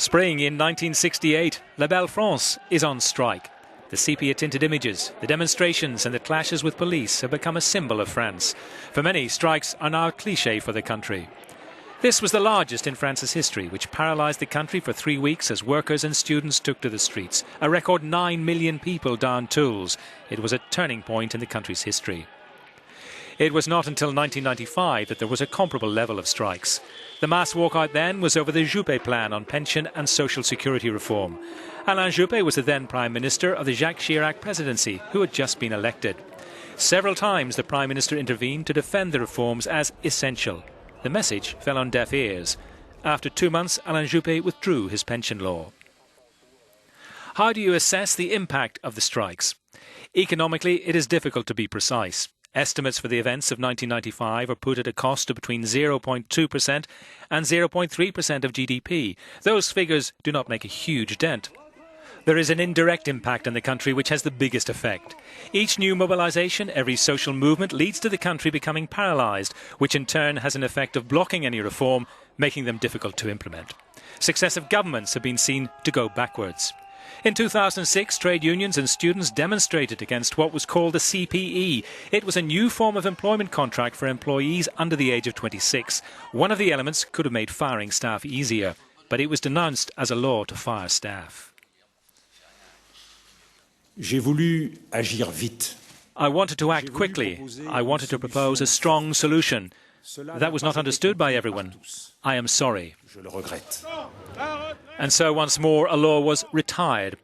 Spring in 1968, La Belle France is on strike. The sepia-tinted images, the demonstrations and the clashes with police have become a symbol of France. For many, strikes are now a cliche for the country. This was the largest in France's history, which paralysed the country for 3 weeks as workers and students took to the streets. A record 9 million people downed tools. It was a turning point in the country's history. It was not until 1995 that there was a comparable level of strikes. The mass walkout then was over the Juppé plan on pension and social security reform. Alain Juppé was the then Prime Minister of the Jacques Chirac presidency, who had just been elected. Several times the Prime Minister intervened to defend the reforms as essential. The message fell on deaf ears. After 2 months, Alain Juppé withdrew his pension law. How do you assess the impact of the strikes? Economically, it is difficult to be precise. Estimates for the events of 1995 are put at a cost of between 0.2% and 0.3% of GDP. Those figures do not make a huge dent. There is an indirect impact in the country which has the biggest effect. Each new mobilisation, every social movement leads to the country becoming paralysed, which in turn has an effect of blocking any reform, making them difficult to implement. Successive governments have been seen to go backwards. In 2006, trade unions and students demonstrated against what was called the CPE. It was a new form of employment contract for employees under the age of 26. One of the elements could have made firing staff easier, but it was denounced as a law to fire staff. J'ai voulu agir vite. I wanted to act quickly. I wanted to propose a strong solution. That was not understood by everyone. I am sorry. Je le regrette. And so once more a law was retired.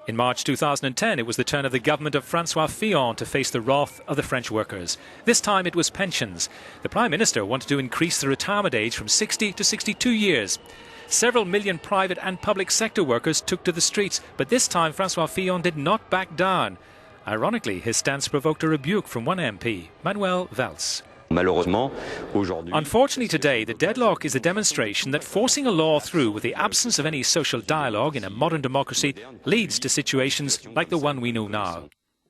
In March 2010 it was the turn of the government of François Fillon to face the wrath of the French workers. This time it was pensions. The Prime Minister wanted to increase the retirement age from 60 to 62 years. Several million private and public sector workers took to the streets, but this time François Fillon did not back down. Ironically, his stance provoked a rebuke from one MP, Manuel Valls. Unfortunately today, the deadlock is a demonstration that forcing a law through with the absence of any social dialogue in a modern democracy leads to situations like the one we know now.